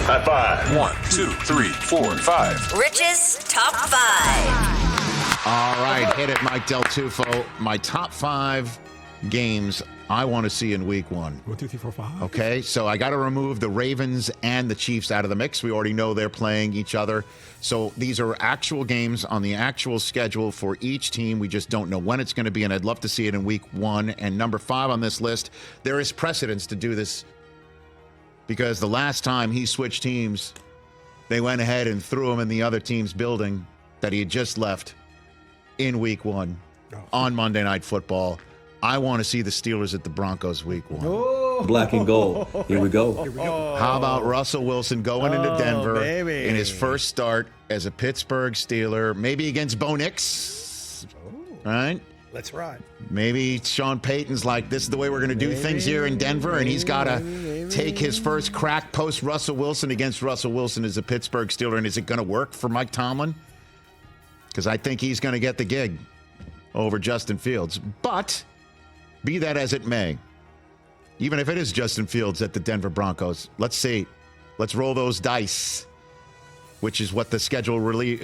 High five. 1, 2, 3, 4, 5. Rich's Top 5. All right, hit it, Mike Del Tufo. My top 5 games I want to see in week 1. 1, 2, 3, 4, 5. Okay, so I got to remove the Ravens and the Chiefs out of the mix. We already know they're playing each other. So these are actual games on the actual schedule for each team. We just don't know when it's going to be, and I'd love to see it in week 1. And number 5 on this list, there is precedence to do this because the last time he switched teams, they went ahead and threw him in the other team's building that he had just left in week 1 on Monday Night Football. I want to see the Steelers at the Broncos week 1. Oh. Black and gold. Here we go. How about Russell Wilson going into Denver baby. in his first start as a Pittsburgh Steeler, maybe against Bo Nix, right? Let's ride. Maybe Sean Payton's like, this is the way we're going to do things here in Denver, and he's got to take his first crack post Russell Wilson against Russell Wilson as a Pittsburgh Steeler, and is it going to work for Mike Tomlin? Because I think he's going to get the gig over Justin Fields. But be that as it may, even if it is Justin Fields at the Denver Broncos, let's see. Let's roll those dice, which is what the schedule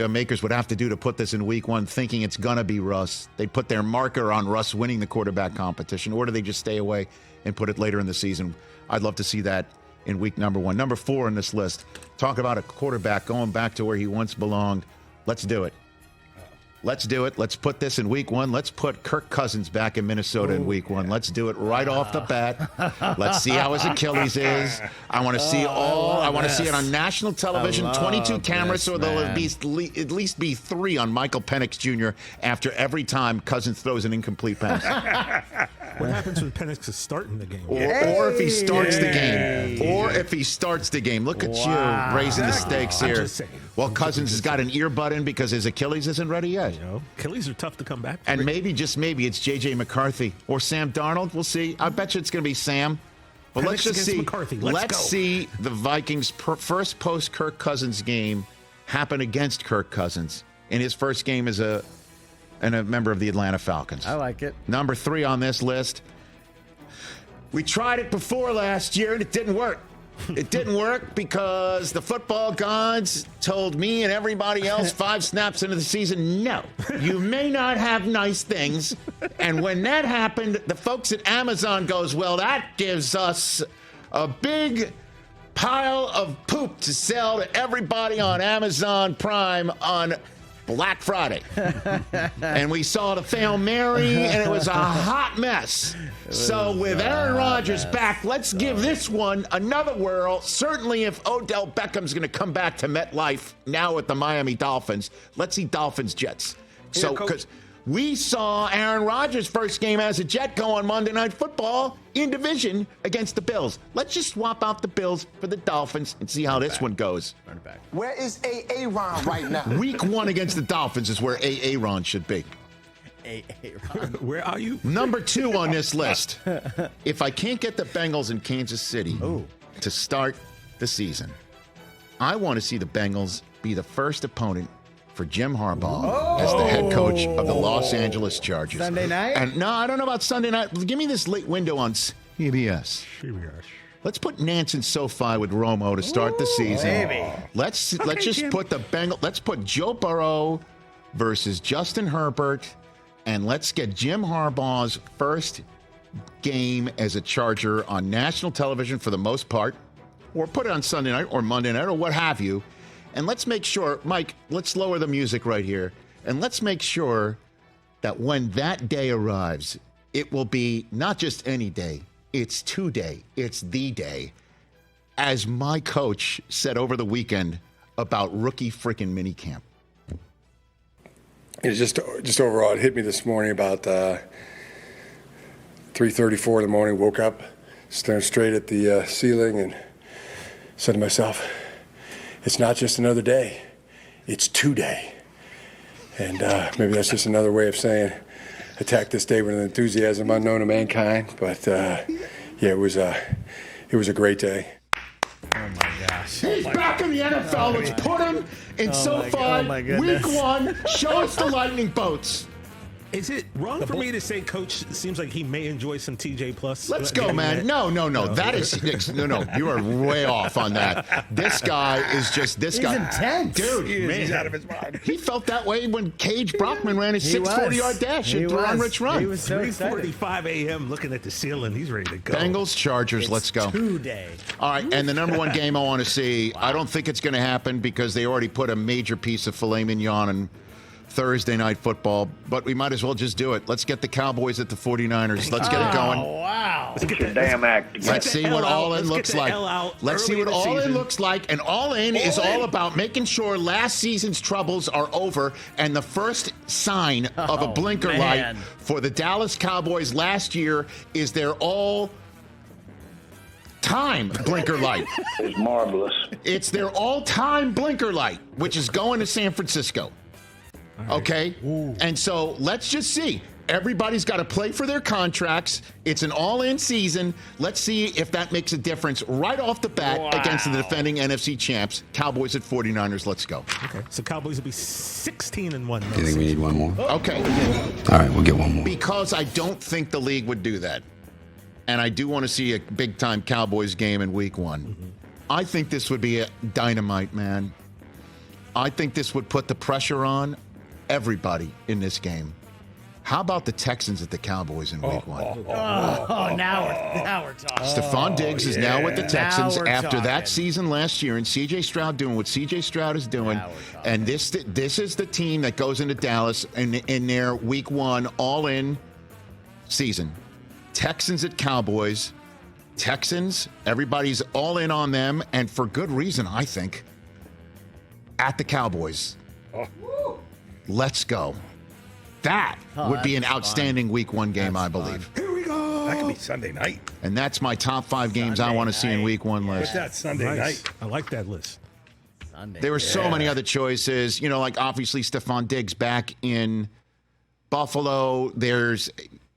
makers would have to do to put this in week 1, thinking it's going to be Russ. They put their marker on Russ winning the quarterback competition, or do they just stay away and put it later in the season? I'd love to see that in week number 1. Number 4 on this list, talk about a quarterback going back to where he once belonged. Let's do it. Let's do it. Let's put this in week 1. Let's put Kirk Cousins back in Minnesota in week 1. Let's do it right off the bat. Let's see how his Achilles is. I want to see I want to see it on national television, 22 cameras, so there'll at least be 3 on Michael Penix Jr. after every time Cousins throws an incomplete pass. What happens when Penix is starting the game? Or if he starts the game. Or if he starts the game. Look at you raising the stakes here. just saying. Well, Cousins has got an earbud in because his Achilles isn't ready yet. You know, Achilles are tough to come back. And maybe, just maybe, it's J.J. McCarthy or Sam Darnold. We'll see. I bet you it's going to be Sam. But let's just see. McCarthy. Let's see the Vikings' first post-Kirk Cousins game happen against Kirk Cousins in his first game as a member of the Atlanta Falcons. I like it. Number 3 on this list. We tried it before last year, and it didn't work. It didn't work because the football gods told me and everybody else 5 snaps into the season, no, you may not have nice things. And when that happened, the folks at Amazon goes, well, that gives us a big pile of poop to sell to everybody on Amazon Prime on Black Friday. And we saw the Hail Mary, and it was a hot mess. So with Aaron Rodgers back, let's give this one another whirl. Certainly if Odell Beckham's going to come back to MetLife now with the Miami Dolphins, let's see Dolphins-Jets. So because we saw Aaron Rodgers' first game as a Jet go on Monday Night Football in division against the Bills. Let's just swap out the Bills for the Dolphins and see how this one goes. Run it back. Where is Aaron right now? Week 1 against the Dolphins is where Aaron should be. Where are you? Number 2 on this list. If I can't get the Bengals in Kansas City to start the season, I want to see the Bengals be the first opponent for Jim Harbaugh as the head coach of the Los Angeles Chargers. Sunday night? And no, I don't know about Sunday night. Give me this late window on CBS. Let's put Nance and SoFi with Romo to start the season. Baby. Let's just put the Bengals. Let's put Joe Burrow versus Justin Herbert, and let's get Jim Harbaugh's first game as a Charger on national television for the most part, or put it on Sunday night or Monday night or what have you. And let's make sure, Mike, let's lower the music right here, and let's make sure that when that day arrives, it will be not just any day, it's today, it's the day. As my coach said over the weekend about rookie freaking minicamp. It just overall, it hit me this morning about 3:34 in the morning, woke up, staring straight at the ceiling and said to myself, it's not just another day, it's today. And maybe that's just another way of saying attack this day with an enthusiasm unknown to mankind. But yeah, it was a great day. Oh my gosh. He's back in the NFL. Let's put him in SoFi week 1. Show us the lightning bolts. Is it wrong for me to say Coach seems like he may enjoy some TJ Plus? Let's go, man. No. That is no. You are way off on that. This guy is just this guy. He's intense. Dude, man. He's out of his mind. He felt that way when Cage Brockman ran his He 640-yard dash at Ron Rich Run. He was so excited. 3:45 a.m. looking at the ceiling. He's ready to go. Bengals, Chargers, let's go. Today. All right, and the number one game I want to see, I don't think it's going to happen because they already put a major piece of filet mignon in Thursday Night Football, but we might as well just do it. Let's get the Cowboys at the 49ers. Let's get it going. Wow. It's a damn act. Let's see what all-in looks like. Let's see what all-in looks like. And all-in is all about making sure last season's troubles are over. And the first sign of a blinker light for the Dallas Cowboys last year is their all-time blinker light. It's marvelous. It's their all-time blinker light, which is going to San Francisco. Okay? And so let's just see. Everybody's got to play for their contracts. It's an all-in season. Let's see if that makes a difference right off the bat against the defending NFC champs. Cowboys at 49ers. Let's go. Okay. So Cowboys will be 16-1. Do you think we need one more? Okay. All right, we'll get one more. Because I don't think the league would do that. And I do want to see a big-time Cowboys game in week one. Mm-hmm. I think this would be a dynamite, man. I think this would put the pressure on everybody in this game. How about the Texans at the Cowboys in week one? Now we're talking. Stephon Diggs is now with the Texans Now we're after that talking. season last year, and C.J. Stroud doing what C.J. Stroud is doing. And this is the team that goes into Dallas in their week one all-in season. Texans at Cowboys. Texans, everybody's all in on them, and for good reason, I think, at the Cowboys. Let's go. That would be an outstanding week one game, I believe. Here we go. That could be Sunday night. And that's my top 5 games I want to see in week one list. Put that Sunday Nice. night. I like that list. There were so many other choices. Like obviously Stephon Diggs back in Buffalo. There's,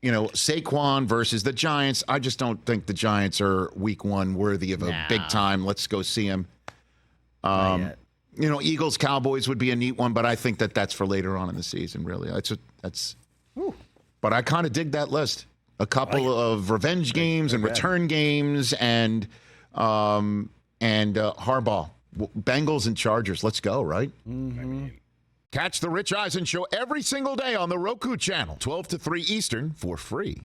Saquon versus the Giants. I just don't think the Giants are week one worthy of a big time. Let's go see them. Eagles, Cowboys would be a neat one, but I think that's for later on in the season, really. But I kind of dig that list. A couple of revenge games and return games and Harbaugh. Bengals and Chargers. Let's go, right? Mm-hmm. Catch the Rich Eisen Show every single day on the Roku channel, 12 to 3 Eastern, for free.